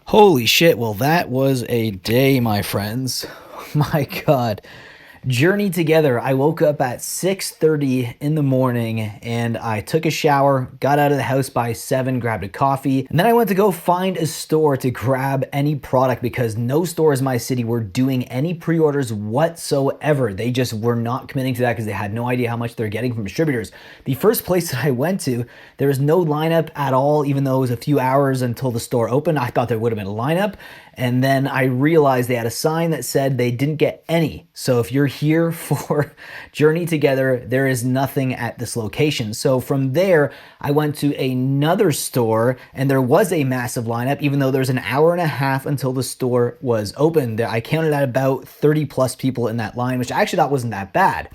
Holy shit, well, that was a day, my friends. My God. Journey together. I woke up at 6:30 in the morning and I took a shower, got out of the house by 7, grabbed a coffee, and then I went to go find a store to grab any product because no stores in my city were doing any pre-orders whatsoever. They just were not committing to that because they had no idea how much they're getting from distributors. The first place that I went to, there was no lineup at all, even though it was a few hours until the store opened. I thought there would have been a lineup. And then I realized they had a sign that said they didn't get any. So if you're here for Journey Together, there is nothing at this location. So from there, I went to another store and there was a massive lineup, even though there's an hour and a half until the store was open. I counted at about 30 plus people in that line, which I actually thought wasn't that bad.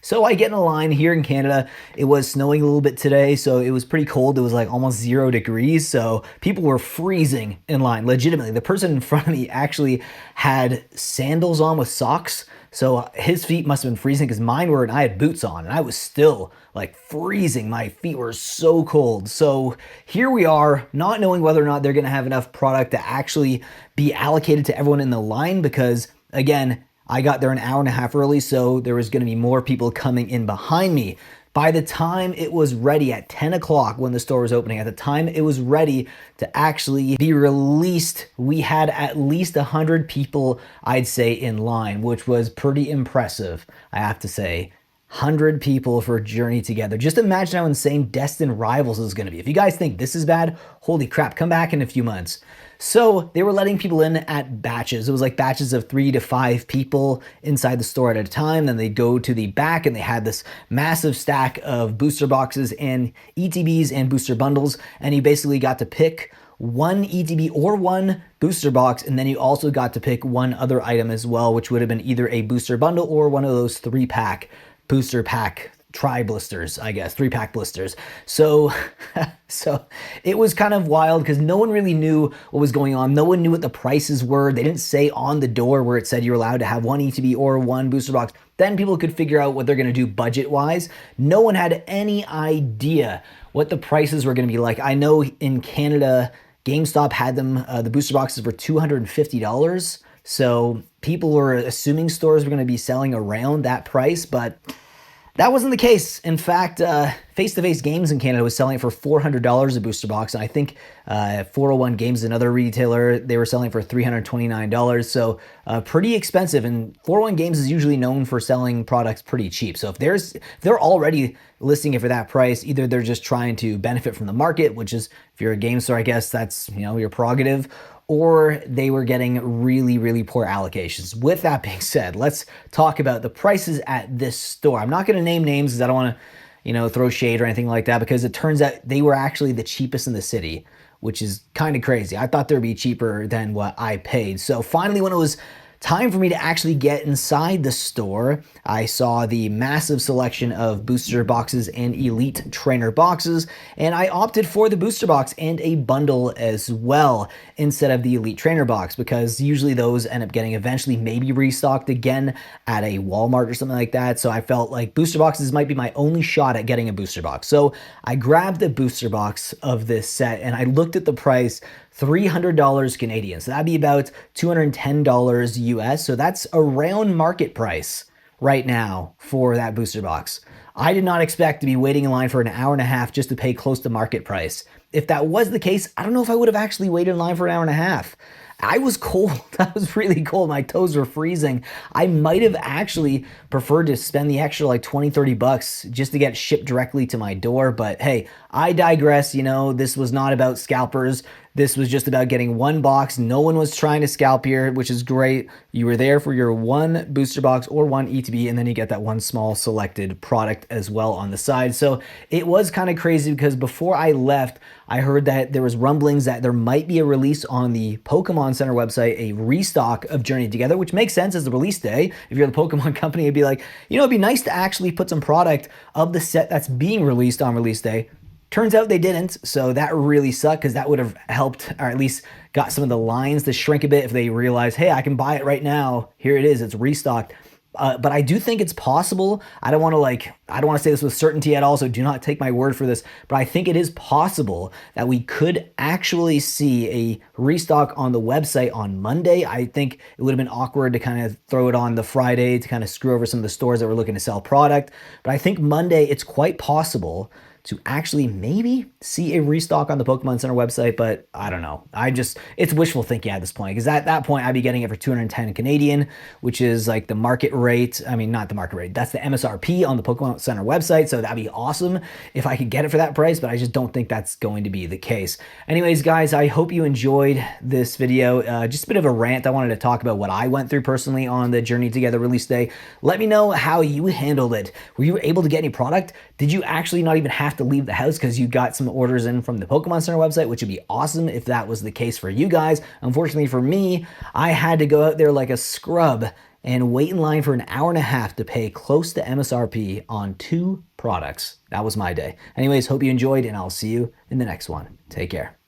So I get in a line here in Canada. It was snowing a little bit today, so it was pretty cold. It was like almost 0 degrees, so people were freezing in line, legitimately. The person in front of me actually had sandals on with socks, so his feet must have been freezing because mine were, and I had boots on, and I was still like freezing. My feet were so cold. So here we are, not knowing whether or not they're gonna have enough product to actually be allocated to everyone in the line because, again, I got there an hour and a half early, so there was going to be more people coming in behind me. By the time it was ready at 10 o'clock when the store was opening, at the time it was ready to actually be released, we had at least 100 people, I'd say, in line, which was pretty impressive, I have to say. 100 people for Journey Together. Just imagine how insane Destined Rivals is going to be. If you guys think this is bad, holy crap, come back in a few months. So they were letting people in at batches. It was like batches of 3 to 5 people inside the store at a time. Then they'd go to the back and they had this massive stack of booster boxes and ETBs and booster bundles. And you basically got to pick one ETB or one booster box, and then you also got to pick one other item as well, which would have been either a booster bundle or one of those 3-pack booster pack tri-blisters, I guess, 3-pack blisters. So it was kind of wild because no one really knew what was going on. No one knew what the prices were. They didn't say on the door where it said you're allowed to have one ETB or one booster box. Then people could figure out what they're going to do budget-wise. No one had any idea what the prices were going to be like. I know in Canada, GameStop had them, the booster boxes for $250. So people were assuming stores were going to be selling around that price, but that wasn't the case. In fact, Face-to-Face Games in Canada was selling it for $400 a booster box, and I think 401 Games, another retailer, they were selling for $329. So pretty expensive. And 401 Games is usually known for selling products pretty cheap. So if they're already listing it for that price, either they're just trying to benefit from the market, which is, if you're a game store, I guess that's, your prerogative, or they were getting really, really poor allocations. With that being said, let's talk about the prices at this store. I'm not going to name names because I don't want to, throw shade or anything like that, because it turns out they were actually the cheapest in the city, which is kind of crazy. I thought they'd be cheaper than what I paid. So finally, when it was time for me to actually get inside the store, I saw the massive selection of booster boxes and elite trainer boxes, and I opted for the booster box and a bundle as well instead of the elite trainer box, because usually those end up getting eventually maybe restocked again at a Walmart or something like that. So I felt like booster boxes might be my only shot at getting a booster box. So I grabbed the booster box of this set and I looked at the price, $300 Canadian. So that'd be about $210 US. So that's around market price right now for that booster box. I did not expect to be waiting in line for an hour and a half just to pay close to market price. If that was the case, I don't know if I would have actually waited in line for an hour and a half. I was cold. I was really cold. My toes were freezing. I might have actually preferred to spend the extra like 20, 30 bucks just to get shipped directly to my door. But hey, I digress. This was not about scalpers. This was just about getting one box. No one was trying to scalp here, which is great. You were there for your one booster box or one ETB, and then you get that one small selected product as well on the side. So it was kind of crazy because before I left, I heard that there was rumblings that there might be a release on the Pokémon Center website, a restock of Journey Together, which makes sense as the release day. If you're the Pokemon company, it'd be like, it'd be nice to actually put some product of the set that's being released on release day. Turns out they didn't, so that really sucked because that would have helped, or at least got some of the lines to shrink a bit if they realized, hey, I can buy it right now. Here it is, it's restocked. But I do think it's possible. I don't want to say this with certainty at all, so do not take my word for this. But I think it is possible that we could actually see a restock on the website on Monday. I think it would have been awkward to kind of throw it on the Friday to kind of screw over some of the stores that were looking to sell product. But I think Monday, it's quite possible to actually maybe see a restock on the Pokemon Center website, but I don't know. It's wishful thinking at this point, because at that point I'd be getting it for 210 Canadian, which is like the market rate. I mean, not the market rate, that's the MSRP on the Pokemon Center website. So that'd be awesome if I could get it for that price, but I just don't think that's going to be the case. Anyways, guys, I hope you enjoyed this video. Just a bit of a rant. I wanted to talk about what I went through personally on the Journey Together release day. Let me know how you handled it. Were you able to get any product? Did you actually not even have to leave the house because you got some orders in from the Pokemon Center website, which would be awesome if that was the case for you guys. Unfortunately for me, I had to go out there like a scrub and wait in line for an hour and a half to pay close to MSRP on 2 products. That was my day. Anyways, hope you enjoyed, and I'll see you in the next one. Take care.